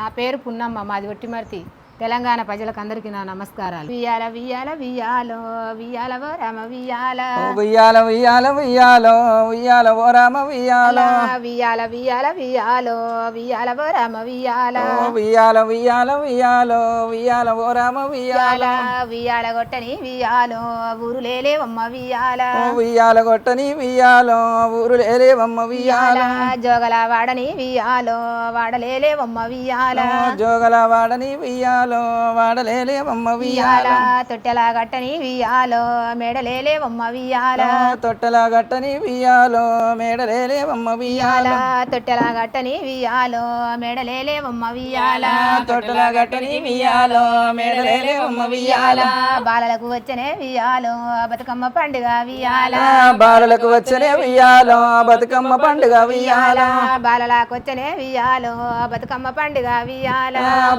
నా పేరు పున్నమ్మ, మాది ఒట్టిమర్తి. తెలంగాణ ప్రజలకందరికీ నా నమస్కారాలు. వియాల వియాల వియాలో వియాల ఓ రామ వియాల, వియాల వియాల వియాలో వియాల ఓ రామ వియాల, వియాల వియాల వియాలో వియాల ఓ రామ వియాల, వియాల వియాల వియాలో వియాల ఓ రామ వియాల, వియాల గొట్టని వియాలో ఊరు లేలేవమ్మ వియాల, వియాల గొట్టని వియాలో ఊరు లేలేవమ్మ వియాల, జోగల వాడని వియాలో వాడలేలేవమ్మ వియాల, జోగల వాడని వియాలో వాడలేలేవమ్మ వియాల, తొట్టెల గట్టని వియాలో మేడలేలేవమ్మ వియాల, తొట్టెల గట్టని వియాలో మేడలేలేవమ్మ వియాల, తొట్టెల గట్టని వియాలో మేడలేలేవమ్మ వియాల, తొట్టెల గట్టని వియాలో మేడలేలేవమ్మ వియాల, బాలలకు వచ్చనే వియాలో బతుకమ్మ పండుగ వియాల, బాలలకు వచ్చనే వియాలో బతుకమ్మ పండుగ వియాల, బాలలకు వచ్చనే వియాలో బతుకమ్మ పండుగ వియాల,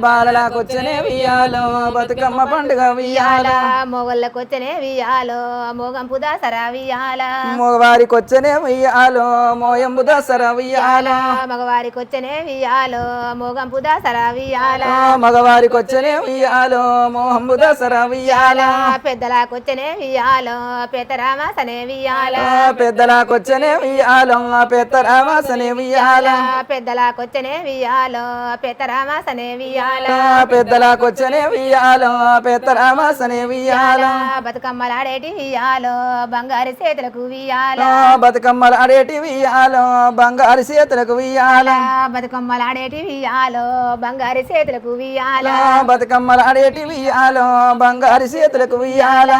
బాలలకు వచ్చనే వియాలో బతుకమ్మ పండుగ వియాల, మొగళ్ళకు వచ్చనే వియాలో మోగంపు దసరా వియాల, మగవారికి వచ్చనే వియాలో మోయంబు దసరా వియాల, మగవారికి వచ్చనే వియాలో మోగంపు దసరా వియాల, మగవారికి వచ్చనే వియాలో మోహంబు దసరా వియాల, పెద్దలకు వచ్చనే వియాలో పెద్దరామాసనే వియాల, పెద్దలకు వచ్చనే వియాలో పెద్దరామాసనే వియాల, పెద్దలకు వచ్చనే వియాలో పెద్దరామాసనే వియాల, పెద్దలకు వచ్చనే వియాలో పెద్దరామాసనే వియాల, బతుకమ్మలాడేటి వియాలో బంగారు చేతులకు వియాల, బతుకమ్మలు ఆడేటి వియాలో బంగారు చేతులకు వియాల, బతుకమ్మలాడేటి వియాలో బంగారు చేతులకు వియాల, బతుకమ్మలు ఆడేటి వియాలో బంగారు చేతులకు వియాల,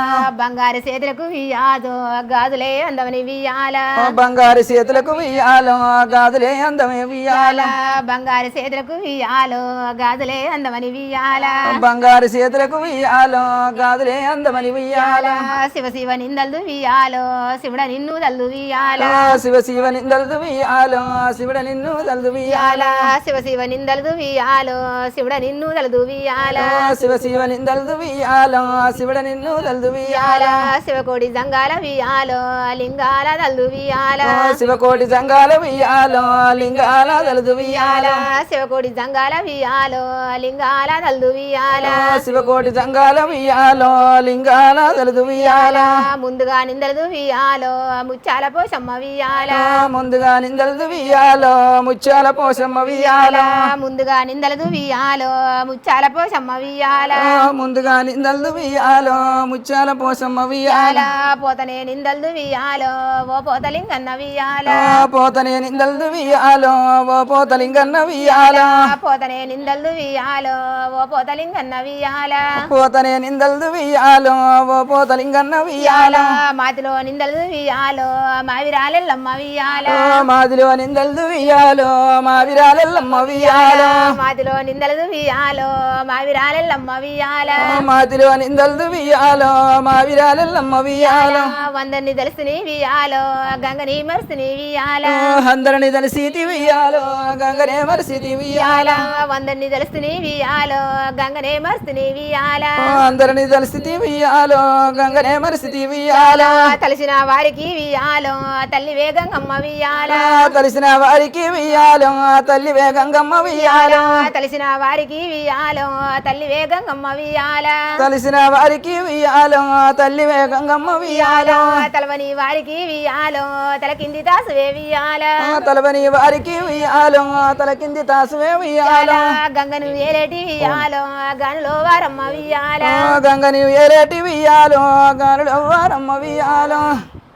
బంగారు చేతులకు వియాదో గాజులే అందమని వియాల, బంగారు చేతులకు వియాలో గాజులే అందమే వియాల, బంగారు చేతులకు వియాలో గాజులే అందమని వియాల, బంగారు చేతులకు వియాలో గాజులే అందమని వియాల, శివ శివ నిందలు వియాలో శివుడ నిన్ను దల్లు వియాల, శివ శివ నిందలు వియాలో శివుడ నిన్ను దల్దు వియాల, శివ శివ నిందలు వియాలో శివుడ నిన్ను దలదు వియాల, శివ శివ నిందలు వియాలో శివుడ నిన్ను దల్దు వియాల, శివకోడి జంగాల వియాలో లింగాల దల్దు వియాల, శివకోటి జంగాల వియాలో లింగాల దలదు వియాల, శివకోడి జంగాల వియాలో లింగాల దల్దు వియాల, శివకోటి జంగాల వియాలో లింగాల దలదు వియాల, ముందుగా నిందలదు వియాలో ముచ్చాల పోషమ్మ వియాల, ముందుగా నిందలు వియాలో ముత్యాల పోషమ్మ వియాల, ముందుగా నిందలదు వియాలో ముచ్చాల పోషమ్మ వియాల, ముందుగా నిందలు వియాలో ముత్యాల పోషమ్మ వియాల, పోతనే నిందలదు వియాలో ఓ పోతలింగన్న వియాల, పోతనే నిందలు వియాలో ఓ పోతలింగన్న వియాల, పోతనే నిందలదు వియాలో ఓ పోతలింగన్న వియాల, పోతనే నిందలు వియాలో ఓ పోతలింగన్న వియాల, మాతిలో నిందలదు వియాలో మావిరాలెల్లమ్మ వియాల, మాదిలో నిందలు వియాలో మా విరాలెల్లమ్మ వియాల, మాతిలో నిందలదు వియాలో మావిరాలెల్లమ్మ వియాల, మాదిలో నిందలు వియాలో మా విరాలెల్లమ్మ వియాల, వందరిని తెలుసుని వియాలో గంగని మరుసుని వియాల, అందరిని తెలిసితి వియాలో గంగనే మరిసితి వియాల, వందరిని తెలుసుని వియాలో గంగనే మరుసుని వియాల, అందరిని తెలిసితి వియాలో గంగనే మరిసితి వియాల, తలసిన వారికి వియాలో తల్లి వేగంగమ్మ వియాల, తెలిసిన వారికి వియాలో తల్లి వేగంగమ్మ వియాల, తలసిన వారికి వియాలో తల్లి వేగంగమ్మ వియాల, తెలిసిన వారికి వియాలో తల్లి వేగంగమ్మ వియాల, తలవని వారికి వియాలో తల కింది తాసువే వియాల, తలవని వారికి వియాలో తల కింది తాసువే వియాల, గంగను ఏలేటి వియాలో గనులో వారమ్మ వియాల, గంగని ఏరేటి వియాలో గానుల వారమ్మ వియాలో,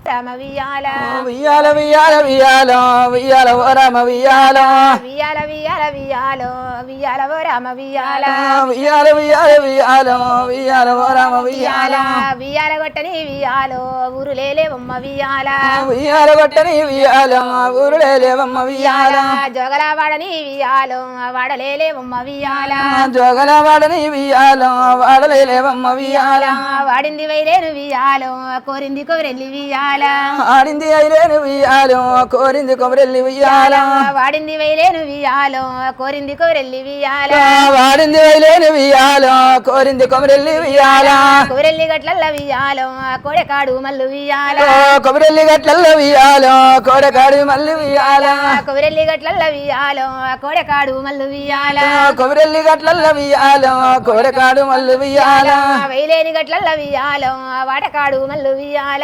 రామ వియాల, వియాల వియాల వియాలో వియాల ఓ రామ వియాల, వియాల వియాల వియాలో వియాల ఓ రామ వియాల, వియాల వియాల వియాలో వియాల ఓ రామ వియాల, వియాల గొట్టని వియాలో ఊరు లేలేవమ్మ వియాల, వియాల గొట్టని వియాలో ఊరు లేలేవమ్మ వియాల, జోగల వాడని వియాలో వాడలేలేవమ్మ వియాల, జోగల వాడని వియాలో వాడలేవమ్మ వియాల, వాడింది వైరేను వియాలో కోరింది కోరెల్లి వియాల, ఉయ్యాల ఆడింది ఐలేను ఉయ్యాలో కోరింది కొమరెల్లి ఉయ్యాల వాడింది వైలేను వియాలో కోరింది కోరెల్లి వియాల వాడింది ఐలేను ఉయ్యాలో కోరింది కొమరెల్లి ఉయ్యాల కోరెల్లి గట్లల్ల వియాలో కోడెకాడు మల్లు వియాల కొమరెల్లి గట్లల్ల ఉయ్యాలో కోడకాడు మల్లి ఉయ్యాల కోరెల్లి గట్లల్ల వియాలో కోడెకాడు మల్లు వియాల కొమరెల్లి గట్లల్ల ఉయ్యాలో కోడకాడు మల్లి ఉయ్యాల వైలేని గట్లల్ల వియాలో వాడకాడు మల్లు వియాల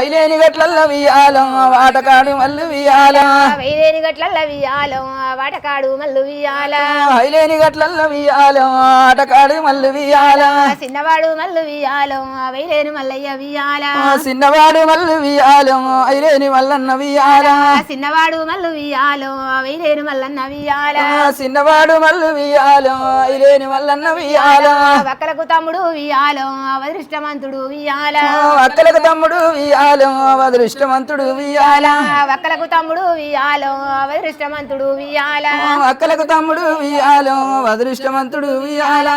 ఐలేని గట్లల్ల ఉయ్యాలో వాటకాడు మల్లి ఉయ్యాల వైలేని గట్లల్ల వియాలో వాడకాడు మల్లు వియాల ఐలేని గట్లల్ల ఉయ్యాలో ఆటకాడు మల్లి ఉయ్యాల చిన్నవాడు మల్లు వియాలో వైలేని మల్లయ్య వియాల చిన్నవాడు మల్లి ఉయ్యాలో ఐలేని మల్లన్న ఉయ్యాల చిన్నవాడు మల్లు వియాలో వైలేని మల్లన్న వియాల చిన్నవాడు మల్లు ఉయ్యాలో ఐలేని మల్లన్న ఉయ్యాల వక్కలకు తమ్ముడు వియాలో అదృష్టమంతుడు వియాల అక్కలకు తమ్ముడు ఉయ్యాలో అదృష్టవంతుడు ఉయ్యాల వక్కలకు తమ్ముడు వియాలో అదృష్టమంతుడు వియాల అక్కలకు తమ్ముడు ఉయ్యాలో అదృష్టవంతుడు ఉయ్యాల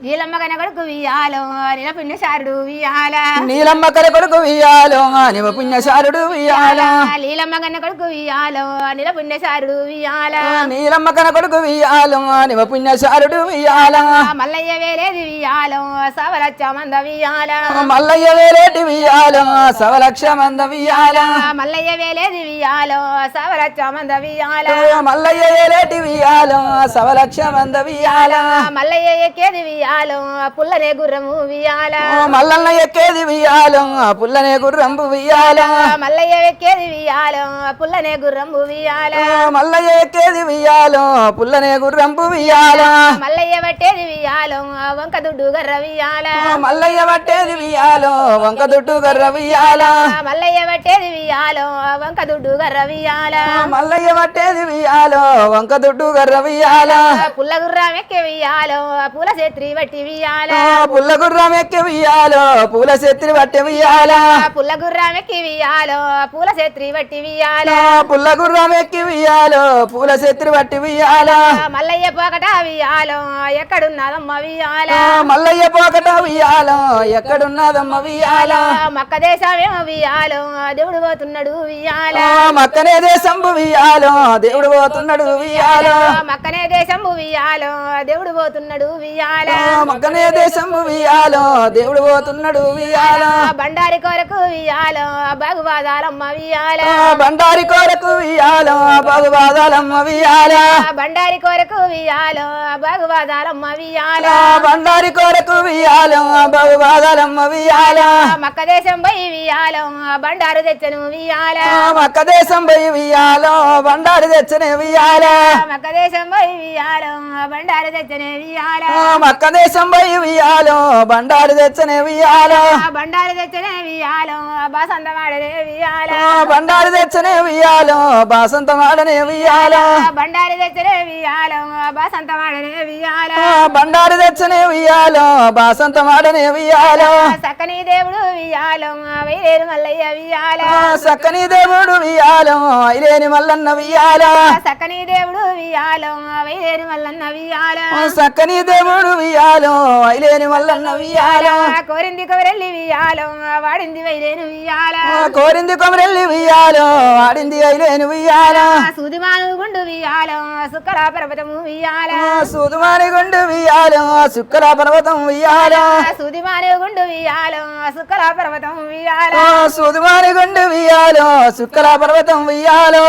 నీలమ్మ కన కొడుకు వియాలో నిలపిన్నశారుడు వియాల నీలమ్మ కల కొడుకు ఉయ్యాలో నివ పుణ్యశారుడు ఉయ్యాల నీలమ్మ కన్న కొడుకు వియాలో నిలపిన్నశారుడు వియాల నీలమ్మ కన కొడుకు ఉయ్యాలో నివ పుణ్యశారుడు ఉయ్యాల మల్లయ్య వేలేది వియాలో సవలచ్చ మంద వియాల మల్లయ్య వేరేటి ఉయ్యాలో సవలక్ష మంద ఉయ్యాల మల్లయ్య వేలేది వియాలో సవలచ్చ మంద వియాల మల్లయ్య వేరేటి ఉయ్యాలో సవలక్ష మంద ఉయ్యాల మల్లయ్య ఎక్కేది వియాలో పుల్లనే గుర్రము వియాల మల్లన్న ఎక్కేది ఉయ్యాలో పుల్లనే గుర్రంబు ఉయ్యాల మల్లయ్య ఎక్కేది వియాలో పుల్లనే గుర్రము వియాల మల్లయ్య ఎక్కేది ఉయ్యాలో పుల్లనే గుర్రంబు ఉయ్యాల మల్లయ్య పట్టేది వియాలో వంక దుడ్డు గర్ర వియాల మల్లయ్య పట్టేది ఉయ్యాలో వంక దుట్టు గర్ర ఉయ్యాల మల్లయ్య పట్టేది వియాలో వంక దుడ్డు గర్ర వియాల మల్లయ్య పట్టేది ఉయ్యాలో వంక దుట్టు గర్ర ఉయ్యాల పుల్ల గుర్రం ఎక్కే వియాలో పూల చేత్రి బట్టి వియాల పుల్ల గుర్రం ఎక్కి ఉయ్యాలో పూల చెత్రి పట్టి ఉయ్యాల పుల్ల గుర్రం ఎక్కి వియాలో పూల చేత్రి బట్టి వియాల పుల్ల గుర్రం ఎక్కి ఉయ్యాలో పూల చెత్రి పట్టి ఉయ్యాల మల్లయ్య పోకట వియాలో ఎక్కడున్నదమ్మ వియాల మల్లయ్య పోకట ఉయ్యాలో ఎక్కడున్నదమ్మ ఉయ్యాల మక్క దేశమేమో వియాలో దేవుడు పోతున్నాడు వియాల మక్కనే దేశంబు ఉయ్యాలో దేవుడు పోతున్నాడు ఉయ్యాలో మక్కనే దేశం వియాలో దేవుడు పోతున్నాడు వియాల మక్కనే దేశంబు ఉయ్యాలో దేవుడు పోతున్నాడు ఉయ్యాల బండారి కొరకు వియాలో భగవాదాలమ్మ వియాల బండారి కోరకు ఉయ్యాలో భగవాదాలమ్మ ఉయ్యాల బండారి కొరకు వియాలో భగవాదాలమ్మ వియాల బండారి కోరకు ఉయ్యాలో భగవాదాలమ్మ ఉయ్యాల మక్క దేశం పోయి వియాలో బండారు తెచ్చను వియాల మక్క దేశం పోయి ఉయ్యాలో బండారు తెచ్చనే ఉయ్యాల మక్క దేశం పోయి వియాలో బండారు తెచ్చనే వియాల మక్క దేశం పోయి ఉయ్యాలో బండారు తెచ్చనే ఉయ్యాల బండారు తెచ్చనే వియాలో బాసంత మాడనే వియాల బండారు తెచ్చనే ఉయ్యాలో బాసంత మాడనే ఉయ్యాల బండారు తెచ్చనే వియాలో బాసంత మాడనే వియాల బండారు తెచ్చనే ఉయ్యాలో బాసంత మాడనే ఉయ్యాల సక్కని దేవుడు వియాలో వైలేరు మల్లయ్య వియాల సక్కని దేవుడు ఉయ్యాలో ఐలేని మల్లన్న ఉయ్యాల సక్కని దేవుడు వియాలో వైలేరు మల్లన్న వియాల సక్కని దేవుడు ఉయ్యాలో ఐలేని మల్లన్న ఉయ్యాల కోరింది కోరెల్లి వియాలో వాడింది వైలేను వియాల కోరింది కొమరెల్లి ఉయ్యాలో ఆడింది ఐలేని ఉయ్యాల సూదిమాను గుండు వియాలో సుక్కల పర్వతము వియాల సూదుమాని గుండు ఉయ్యాలో శుక్ర పర్వతం ఉయ్యాల సూదిమాను గుండు వియాలో సుక్కల పర్వతం వియాల సూదుమాని గుండు ఉయ్యాలో శుక్ర పర్వతం ఉయ్యాలో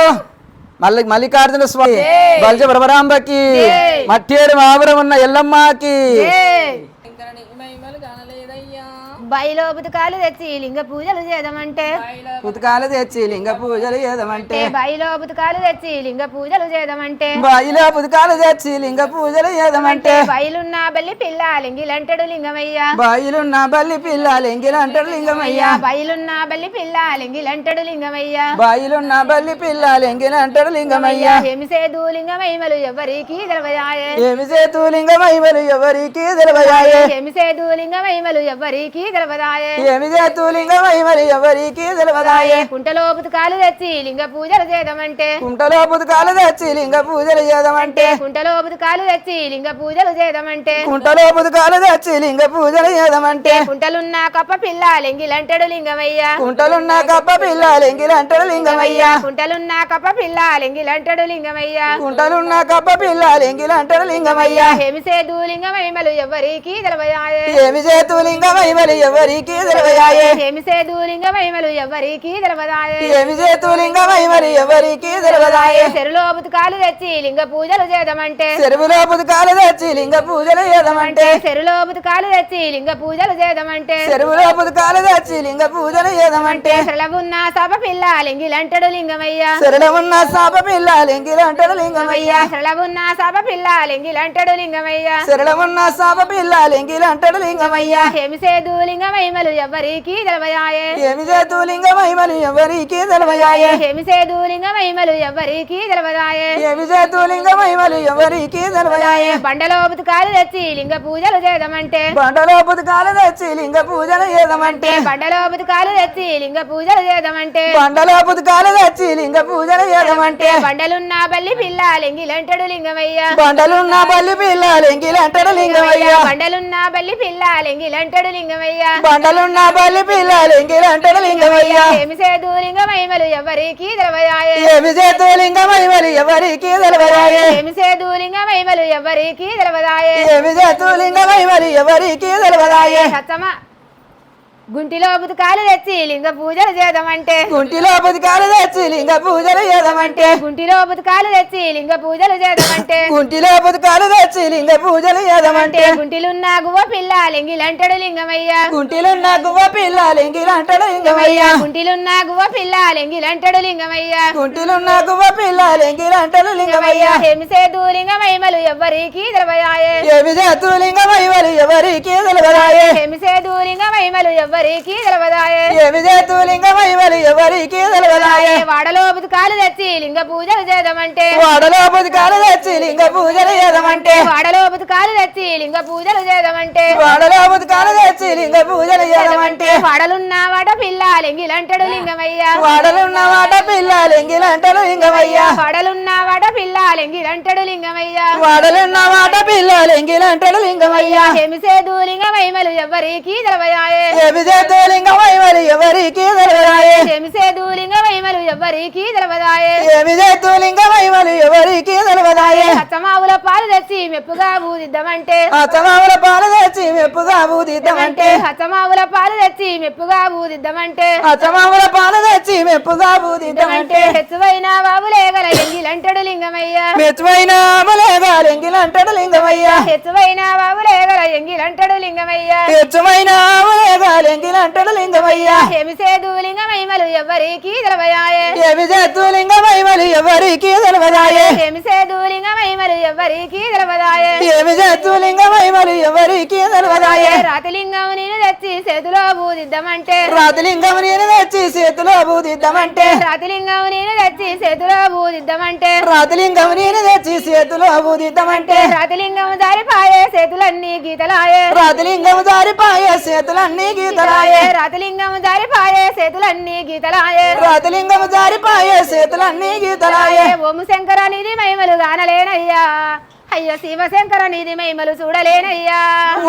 మల్లికార్జున స్వామి బల్జ బ్రహ్మరాంబకి మట్టేడు మాపురం ఉన్న ఎల్లమ్మకి బయలో బుతకాలు తెచ్చి లింగ పూజలు చేద్దామంటే పుతకాలు తెచ్చి లింగ పూజలు చేద్దామంటే బయలో బుతకాలు తెచ్చి లింగ పూజలు చేద్దామంటే బాయిలో పుతకాలు తెచ్చి లింగ పూజలు చేద్దామంటే బయలున్న బల్లి పిల్ల లింగిలంటాడు లింగమయ్య బాయిలున్న బల్లి పిల్ల లెంగిలు అంటాడు లింగమయ్య బయలున్న బల్లి పిల్ల లింగిలంటాడు లింగమయ్య బాయిలున్న బల్లి పిల్ల లెంగిలు అంటాడు లింగమయ్య ఏమిసేదు లింగమయ్యమలు ఎవరికి తెలవయాయే ఏమి చేతు లింగమయ్యలు ఎవరికి తెలివయాయే ఏమిసేదు లింగమయ్యమలు ఎవరికి తెలవదాయే ఏమి చేతు లింగమై మరి ఎవరికి తెలియదాయే కుంటలో పుతకాలు తెచ్చి లింగ పూజలు చేద్దామంటే కుంటలో పుతకాలు తెచ్చి లింగ పూజలు చేద్దామంటే కుంటలో పుతకాలు తెచ్చి లింగ పూజలు చేద్దామంటే కుంటలో పుతకాలు తెచ్చి లింగ పూజలు చేద్దామంటే కుంటలున్న కప్ప పిల్ల లెంగిలంటాడు లింగమయ్య కుంటలున్న కప్ప పిల్ల లెంగిలు అంటాడు లింగమయ్య కుంటలున్న కప్ప పిల్ల లెంగిలంటాడు లింగమయ్య కుంటలున్న కప్ప పిల్ల లెంగిలు అంటాడు లింగమయ్య హేమిసేదు లింగమహిమలు ఎవరికి తెలవదాయే ఏమి చేతు లింగమై మరి ఎవరికి తెలియదాయే హేమిసేదు లింగమహిమలు ఎవరికి తెలవదాయే ఏమి చేతు లింగమై మరి ఎవరికి తెలియదాయే చెరులో పుతకాలు తెచ్చి లింగ పూజలు చేద్దామంటే చెరువులో పుతకాలు తెచ్చి లింగ పూజలు చేద్దామంటే చెరులో పుతకాలు తెచ్చి లింగ పూజలు చేద్దామంటే చెరువులో పుతకాలు తెచ్చి లింగ పూజలు చేద్దామంటే చెరలవున్న సభ పిల్ల లింగిలంటాడు లింగమయ్య శరణమున్న సాప పిల్ల లెంగిలు అంటాడు లింగమయ్య చెరలవున్న సభ పిల్ల లింగిలంటాడు లింగమయ్య శరణమున్న సాప పిల్ల లెంగిలు అంటాడు లింగమయ్య హేమిసేదు లింగమహిమలు ఎవరికి తెలవదాయే ఏమి చేతు లింగమై మరి ఎవరికి తెలియదాయే హేమిసేదు లింగమహిమలు ఎవరికి తెలవదాయే ఏమి చేతు లింగమై మరి ఎవరికి తెలియదాయే బండలో పుతకాలు తెచ్చి లింగ పూజలు చేద్దామంటే బండలో పుతకాలు తెచ్చి లింగ పూజలు చేద్దామంటే బండలో పుతకాలు తెచ్చి లింగ పూజలు చేద్దామంటే బండలో పుతకాలు తెచ్చి లింగ పూజలు చేద్దామంటే బండలున్న బల్లి పిల్ల లింగిలంటాడు లింగమయ్య బండలున్న బల్లి పిల్ల లెంగిలు అంటాడు లింగమయ్య బండలున్న బల్లి పిల్ల లింగిలంటాడు లింగమయ్య బండలున్న బల్లి పిల్ల లెంగిలు అంటాడు లింగమయ్య హేమిసేదు లింగమహిమలు ఎవరికి తెలవదాయే ఏమి చేతు లింగమై మరి ఎవరికి తెలియదాయే హేమిసేదు లింగమహిమలు ఎవరికి తెలవదాయే ఏమి చేతు లింగమై మరి ఎవరికి తెలియదాయే సత్తమ గుంటిలో పుతకాలు తెచ్చి లింగ పూజలు చేద్దామంటే కుంటిలో పుతకాలు తెచ్చి లింగ పూజలు చేద్దామంటే గుంటిలో పుతకాలు తెచ్చి లింగ పూజలు చేద్దామంటే కుంటిలో పుతకాలు తెచ్చి లింగ పూజలు చేద్దామంటే గుంటిలున్న గువ్వ పిల్ల లింగిలంటాడు లింగమయ్య కుంటిలున్న గువ్వ పిల్ల లెంగిలు అంటాడు లింగమయ్య గుంటిలున్న గువ్వ పిల్ల లింగిలంటాడు లింగమయ్య కుంటిలున్న గువ్వ పిల్ల లెంగిలు అంటాడు లింగమయ్య హేమిసేదు లింగమహిమలు ఎవరికి తెలవదాయే ఏమి చేతు లింగమై మరి ఎవరికి తెలియదాయే హేమిసేదు లింగమహిమలు ఎవరికి తెలవదాయే ఏమి చేతు లింగమై మరి ఎవరికి తెలియదాయే వాడలో పుతకాలు తెచ్చి లింగ పూజలు చేద్దామంటే వాడలో పుతకాలు తెచ్చి లింగ పూజలు చేద్దామంటే వాడలో పుతకాలు తెచ్చి లింగ పూజలు చేద్దామంటే వాడలో పుతకాలు తెచ్చి లింగ పూజలు చేద్దామంటే వాడలున్న వాడ పిల్ల లింగిలంటాడు లింగమయ్య వాడలున్న వాట పిల్ల లెంగిలు అంటాడు లింగమయ్య వాడలున్న వాడ పిల్ల లింగిలంటాడు లింగమయ్య వాడలున్న వాట పిల్ల లెంగిలు అంటాడు లింగమయ్య హేమిసేదు లింగమహిమలు ఎవరికి తెలవదాయే ఏమి చేతు లింగమై మరి ఎవరికి తెలియదాయే హేమిసేదు లింగమహిమలు ఎవరికి తెలవదాయే ఏమి చేతు లింగమై మరి ఎవరికి తెలియదాయే అత్తమావుల పాలు తెచ్చి మెప్పుగా బూదిద్దామంటే అత్తమావుల పాలు తెచ్చి మెప్పుగా బూదిద్దామంటే అత్తమావుల పాలు తెచ్చి మెప్పుగా బూదిద్దామంటే అత్తమావుల పాలు తెచ్చి మెప్పుగా బూదిద్దామంటే హెచ్చువైన బాబులే గల ఎంగిలంటాడు లింగమయ్య మెచ్చువైన అమలేగా లెంగిలు అంటాడు లింగమయ్య హెచ్చువైన బాబులే గల ఎంగిలంటాడు లింగమయ్య మెచ్చువైన అమలేగా లెంగిలు అంటాడు లింగమయ్య హేమిసేదు లింగమహిమలు ఎవరికి తెలవదాయే ఏమి చేతు లింగమై మరి ఎవరికి తెలియదాయే హేమిసేదు లింగమహిమలు ఎవరికి తెలవదాయే ఏమి చేతు లింగమై మరి ఎవరికి తెలియదాయే రాతిలింగం నేను తెచ్చి చేతిలో బూదిద్దామంటే రాతిలింగం నేను తెచ్చి చేతిలో బూదిద్దామంటే రాతిలింగం నేను తెచ్చి చేతిలో బూదిద్దామంటే రాతిలింగం నేను తెచ్చి చేతిలో బూదిద్దామంటే రాతిలింగం జారిపాయే చేతులన్నీ గీతలాయే రాతిలింగం జారిపాయే చేతులన్నీ గీతలాయే రాతిలింగం జారిపాయే చేతులన్నీ గీతలాయే రాతిలింగం జారిపాయే చేతులన్నీ గీతలాయే ఓము శంకర నిధి మహిమలు గానలేనయ్యా అయ్యో శివశంకర నిధి మహిమలు చూడలేనయ్యా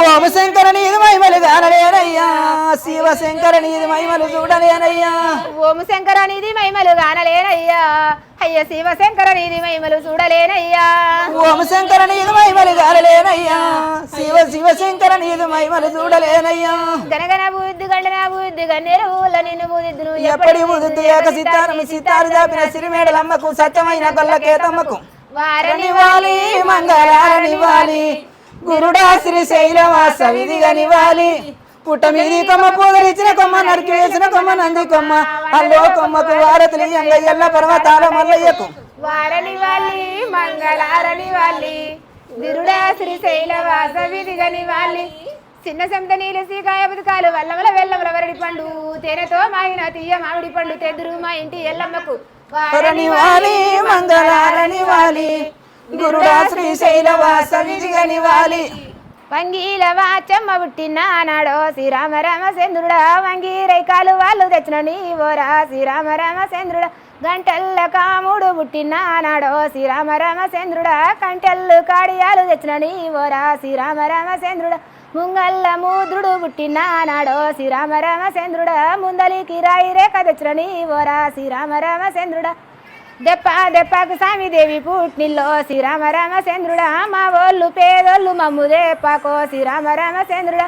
ఓము శంకర నీది మహిమలు గానలేనయ్యా శివశంకర నీది మహిమలు చూడలేనయ్యా ఓము శంకర నిధి మహిమలు గానలేనయ్యా అయ్యో శివశంకర నిధి మహిమలు చూడలేనయ్యా ఓము శంకర నీది మహిమలు గానలేనయ్యా శివశంకర నీది మహిమలు చూడలేనయ్యా గనగన బుద్ధి గండన బుద్ధి గన్నేరు ఊళ్ళ నిన్ను బుద్ధిద్దును ఎప్పటి బుద్ధి ఏక సితారం సితారు దాపిన సిరిమేడలమ్మకు సత్యమైన గొల్లకేతమ్మకు వారనివాలి మంగళారనివాలి గురుడా శ్రీశైలవాస విధిగనివాలి పుట్ట మీది కొమ్మ పూదలిచ్చిన కొమ్మ నరికి వేసిన కొమ్మ నంది కొమ్మ అల్లో కొమ్మకు వారతులు ఎల్ల పర్వతాల మల్లయ్యకు వారనివాలి మంగళారనివాలి గురుడా శ్రీశైలవాస విధిగనివాలి చిన్న సెంత నీళ్ళు సీకాయ బతుకాలు వల్లవల వెల్లవల వరడి పండు తేనెతో మాగిన తీయ మామిడి పండు తెదురు మా ఇంటి ఎల్లమ్మకు వారనివాలి మంగళారనివాలి గురుడా శ్రీశైలవాస విధిగనివాలి వంగీల వాచమ్మ పుట్టిన నాడో శ్రీరామ రామచంద్రుడా వంగి రైకాలు వాళ్ళు తెచ్చిన నీ ఓరా శ్రీరామ రామచంద్రుడా గంటల్ల కాముడు పుట్టిన నాడో శ్రీరామ రామచంద్రుడా కంటెల్లు కాడియాలు తెచ్చిన నీ ఓరా శ్రీరామ రామచంద్రుడా ముంగల్ల మూద్రుడు పుట్టిన నాడో శ్రీరామ రామచంద్రుడా ముందలికి రాయి రేఖ తెచ్చిన నీ ఓరా శ్రీరామ రామచంద్రుడా దెప్పకు స్వామిదేవి పుట్టినిల్లో శ్రీరామ రామచంద్రుడా మా ఓళ్ళు పేదోళ్ళు మమ్ము దెప్పకో శ్రీరామ రామచంద్రుడా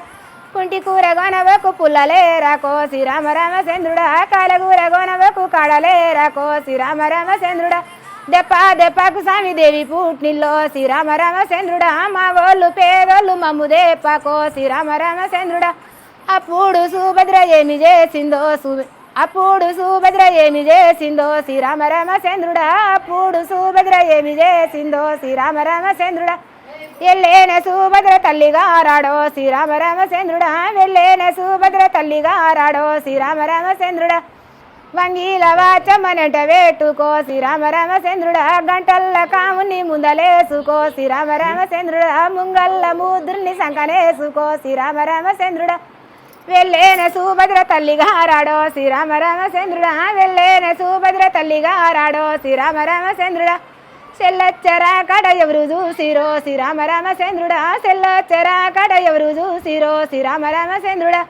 కుంటి కూర గొనవకు పుల్లలే రాకో శ్రీరామ రామచంద్రుడా కాలగూర గొనవకు కాడలే రాకో శ్రీరామ రామచంద్రుడా దెప్పకు స్వామిదేవి పుట్టినిల్లో శ్రీరామ రామచంద్రుడా మా ఓళ్ళు పేదోళ్ళు మమ్ము దెప్పకో శ్రీరామ రామచంద్రుడా అప్పుడు సుభద్ర ఏమి చేసిందో అప్పుడు సుభద్ర ఏమి చేసిందో శ్రీరామ రామచంద్రుడా అప్పుడు సుభద్ర ఏమి చేసిందో శ్రీరామ రామచంద్రుడా ఎల్లేన సుభద్ర తల్లిగా రాడో శ్రీరామ రామచంద్రుడా వెళ్ళేన సుభద్ర తల్లిగా రాడో శ్రీరామ రామచంద్రుడా వంగీల వాచమ్మనంట వేట్టుకో శ్రీరామ రామచంద్రుడా గంటల్ల కాముని ముందలేసుకో శ్రీరామ రామచంద్రుడా ముంగల్ల ముద్రుని సంకనేసుకో శ్రీరామ రామచంద్రుడా వెళ్ళేన సుభద్ర తల్లిగా రాడో శ్రీరామ రామచంద్రుడా వెళ్ళేన సుభద్ర తల్లిగా రాడో శ్రీరామ రామచంద్రుడా సెల్లచ్చరా కడ ఎవరు చూసిరో శ్రీరామ రామచంద్రుడా సెల్లచ్చరా కడ ఎవరు చూసిరో శ్రీరామ రామచంద్రుడా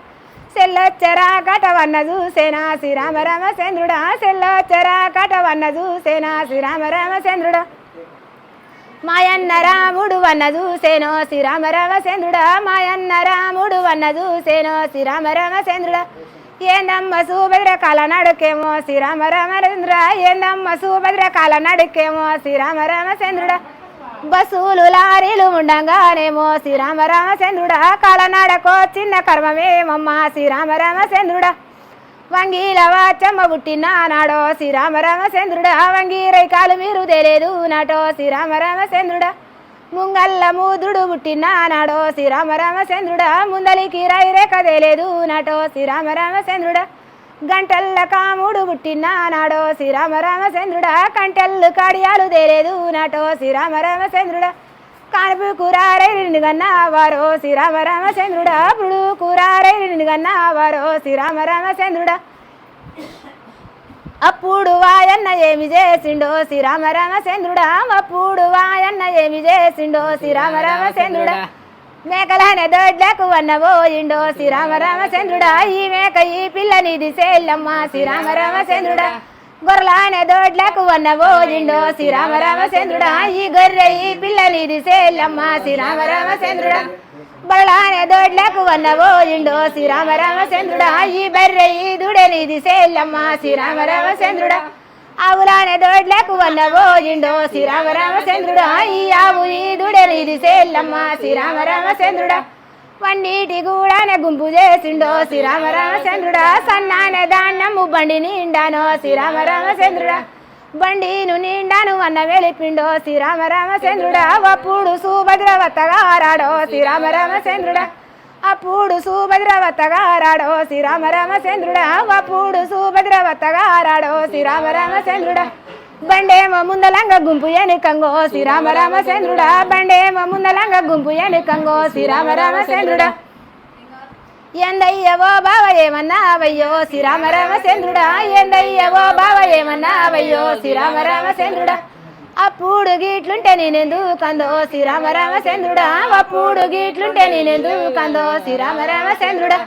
సెల్లచ్చరా కటవన్న చూసేనా శ్రీరామ రామచంద్రుడా సెల్లచ్చరా కటవన్న చూసేనా శ్రీరామ రామచంద్రుడా మాయన్న రాముడు వన్న చూసేనో శ్రీరామ రామచంద్రుడా మాయన్న రాముడు వన్న చూసేనో శ్రీరామ రామచంద్రుడా ఏందమ్మ సుభద్ర కాల నడుకేమో శ్రీరామ రామచంద్రుడా ఏందమ్మ సుభద్ర కాల నడుకేమో శ్రీరామ రామచంద్రుడా బస్సులు లారీలు ఉండంగానేమో శ్రీరామ రామచంద్రుడా కాలనాడకో చిన్న కర్మమేమమ్మ శ్రీరామ రామచంద్రుడా వంగీల వాచమ్మ పుట్టిన నాడో శ్రీరామ రామచంద్రుడా వంగి రైకాలు మీరు తెలియదు నాటో శ్రీరామ రామచంద్రుడా ముంగల్ల మూదుడు పుట్టిన నాడో శ్రీరామ రామచంద్రుడా ముందలికి రాయి రేఖ తెలియదు నాటో శ్రీరామ రామచంద్రుడా గంటల్ల కాముడు పుట్టిన నాడో శ్రీరామ రామచంద్రుడా కంటెల్లు కాడియాలు తెలియదు నాటో శ్రీరామ రామచంద్రుడా కానుపు కూరారైని గన్నవారో శ్రీరామ రామచంద్రుడా పుడు కూరారైని గన్నవారో శ్రీరామ రామచంద్రుడా అప్పుడు వాయన్న ఏమి చేసిండో శ్రీరామ రామచంద్రుడా అప్పుడు వాయన్న ఏమి చేసిండో శ్రీరామ రామచంద్రుడా మేకలనే దొడ్లకు వన్నబోయిండో శ్రీరామ రామచంద్రుడా ఈ మేక ఈ పిల్లనిది సేల్లమ్మ శ్రీరామ రామచంద్రుడా గొర్రెలనే దొడ్లకు వన్నబోయిండో శ్రీరామ రామచంద్రుడా ఈ గొర్రె ఈ పిల్లనిది సేల్లమ్మ శ్రీరామ రామచంద్రుడా బళ్ళనే దొడ్లకు వన్నబోయిండో శ్రీరామ రామచంద్రుడా ఈ బర్రె ఈ దుడనిది సేల్లమ్మ శ్రీరామ రామచంద్రుడా ఆవులానే దొడ్లకు వన్నబోయిండో శ్రీరామ రామచంద్రుడా ఈ ఆవు ఈ దుడనిది సేల్లమ్మ శ్రీరామ రామచంద్రుడా వన్నీటి కూడానే గుంపు చేసిండో శ్రీరామ రామచంద్రుడా సన్నానే దాన్నము బండి నిండానో శ్రీరామ రామచంద్రుడా బండిను నిండాను అన్న వెలిపిండో శ్రీరామ రామచంద్రుడా అప్పుడు సుభద్ర వత్తగా రాడో శ్రీరామ రామచంద్రుడా అప్పుడు సుభద్ర వత్తగా రాడో శ్రీరామ రామచంద్రుడా అప్పుడు సుభద్ర వత్తగా రాడో శ్రీరామ రామచంద్రుడా బండేమో ముందలంగ గుంపు ఎనుకంగో శ్రీరామ రామచంద్రుడా బండేమో ముందలంగ గుంపు ఎనుకంగో శ్రీరామ రామచంద్రుడా ఎందయ్యవో బావ ఏమన్నావయ్యో శ్రీరామ రామచంద్రుడా ఎందయ్యవో బావ ఏమన్నావయ్యో శ్రీరామ రామచంద్రుడా అప్పుడు గీట్లుంటే నేనెందుకందో శ్రీరామ రామచంద్రుడా అప్పుడు గీట్లుంటే నేనెందుకందో శ్రీరామ రామచంద్రుడా